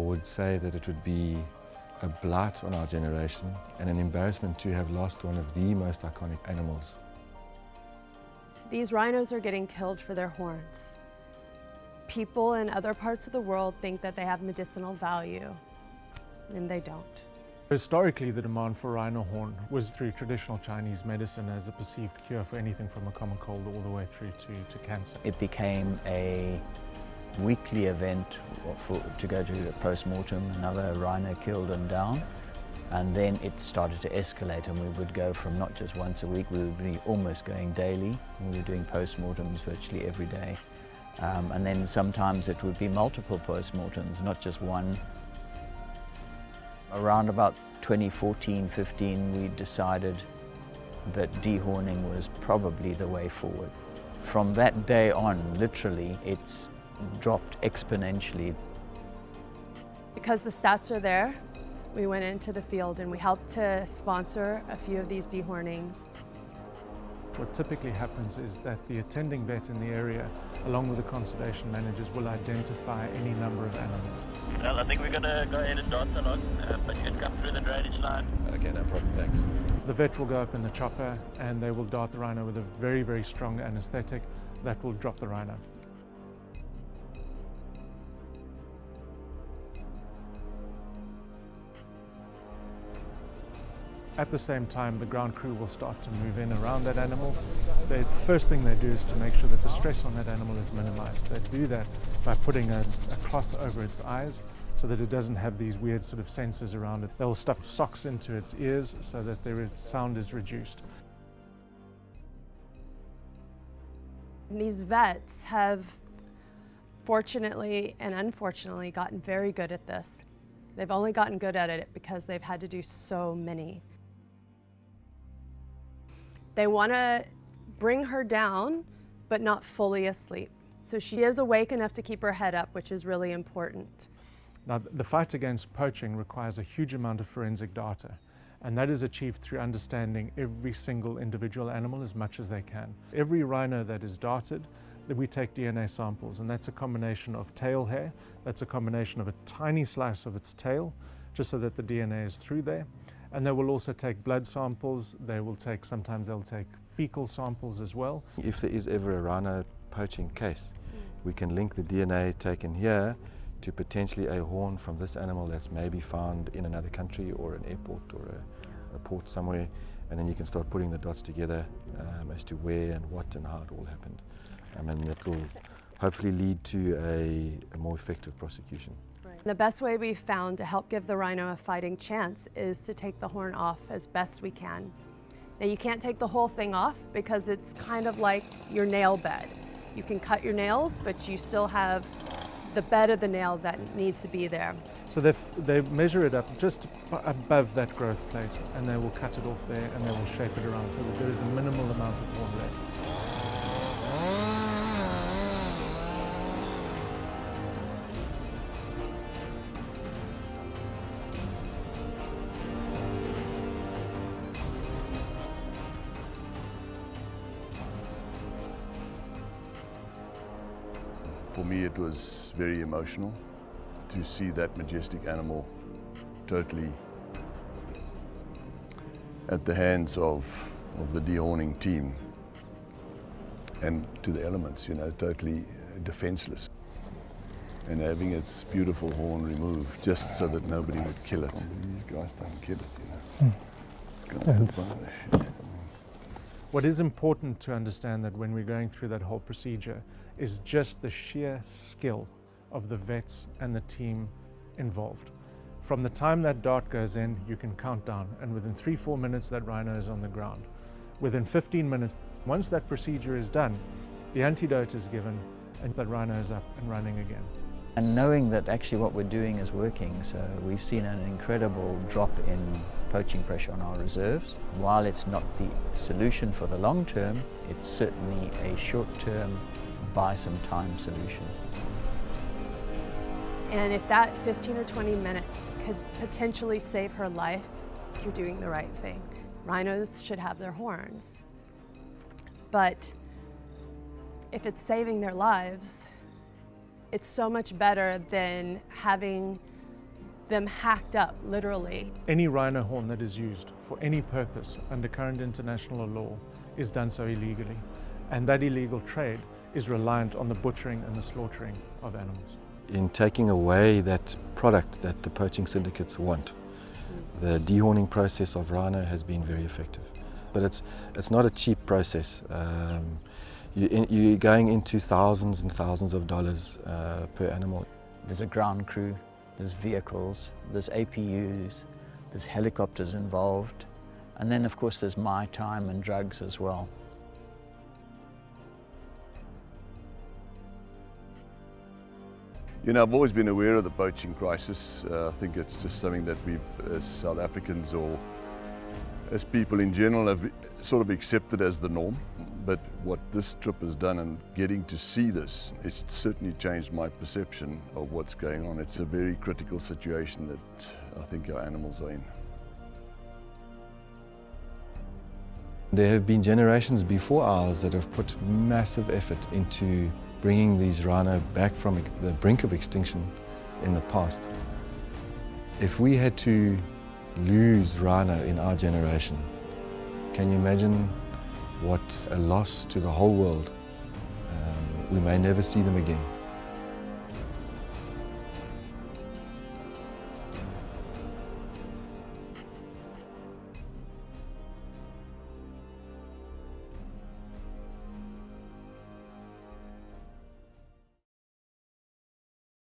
would say that it would be a blight on our generation and an embarrassment to have lost one of the most iconic animals. These rhinos are getting killed for their horns. People in other parts of the world think that they have medicinal value, and they don't. Historically, the demand for rhino horn was through traditional Chinese medicine as a perceived cure for anything from a common cold all the way through to cancer. It became a weekly event to go to a post-mortem, another rhino killed and down, and then it started to escalate, and we would go from not just once a week, we would be almost going daily. We were doing post-mortems virtually every day, and then sometimes it would be multiple post-mortems, not just one. Around about 2014-15, we decided that dehorning was probably the way forward. From that day on, literally, it's dropped exponentially. Because the stats are there, we went into the field and we helped to sponsor a few of these dehornings. What typically happens is that the attending vet in the area, along with the conservation managers, will identify any number of animals. Well, I think we're going to go ahead and dart the lot, but you can come through the drainage line. Okay, no problem, thanks. The vet will go up in the chopper and they will dart the rhino with a very, very strong anesthetic that will drop the rhino. At the same time, the ground crew will start to move in around that animal. The first thing they do is to make sure that the stress on that animal is minimized. They do that by putting a cloth over its eyes so that it doesn't have these weird sort of sensors around it. They'll stuff socks into its ears so that the sound is reduced. These vets have fortunately and unfortunately gotten very good at this. They've only gotten good at it because they've had to do so many. They want to bring her down, but not fully asleep. So she is awake enough to keep her head up, which is really important. Now, the fight against poaching requires a huge amount of forensic data, and that is achieved through understanding every single individual animal as much as they can. Every rhino that is darted, we take DNA samples, and that's a combination of tail hair, that's a combination of a tiny slice of its tail, just so that the DNA is through there. And they will also take blood samples, sometimes they'll take fecal samples as well. If there is ever a rhino poaching case, we can link the DNA taken here to potentially a horn from this animal that's maybe found in another country or an airport or a port somewhere, and then you can start putting the dots together as to where and what and how it all happened. And that will hopefully lead to a more effective prosecution. The best way we've found to help give the rhino a fighting chance is to take the horn off as best we can. Now, you can't take the whole thing off because it's kind of like your nail bed. You can cut your nails, but you still have the bed of the nail that needs to be there. So they measure it up just above that growth plate, and they will cut it off there and they will shape it around so that there is a minimal amount of horn left. For me, it was very emotional to see that majestic animal totally at the hands of the dehorning team and to the elements, you know, totally defenseless. And having its beautiful horn removed just so that nobody would kill it. These guys don't kill it, you know. What is important to understand that when we're going through that whole procedure is just the sheer skill of the vets and the team involved. From the time that dart goes in, you can count down, and within 3-4 minutes that rhino is on the ground. Within 15 minutes, once that procedure is done, the antidote is given and that rhino is up and running again. And knowing that actually what we're doing is working, so we've seen an incredible drop in poaching pressure on our reserves. While it's not the solution for the long term, it's certainly a short-term, buy some time solution. And if that 15 or 20 minutes could potentially save her life, you're doing the right thing. Rhinos should have their horns. But if it's saving their lives, it's so much better than having them hacked up, literally. Any rhino horn that is used for any purpose under current international law is done so illegally, and that illegal trade is reliant on the butchering and the slaughtering of animals. In taking away that product that the poaching syndicates want, the dehorning process of rhino has been very effective. But it's not a cheap process. You're going into thousands and thousands of dollars per animal. There's a ground crew, there's vehicles, there's APUs, there's helicopters involved, and then of course there's my time and drugs as well. You know, I've always been aware of the poaching crisis. I think it's just something that we've, as South Africans or as people in general, have sort of accepted as the norm. But what this trip has done and getting to see this, it's certainly changed my perception of what's going on. It's a very critical situation that I think our animals are in. There have been generations before ours that have put massive effort into bringing these rhino back from the brink of extinction in the past. If we had to lose rhino in our generation, can you imagine what a loss to the whole world? We may never see them again.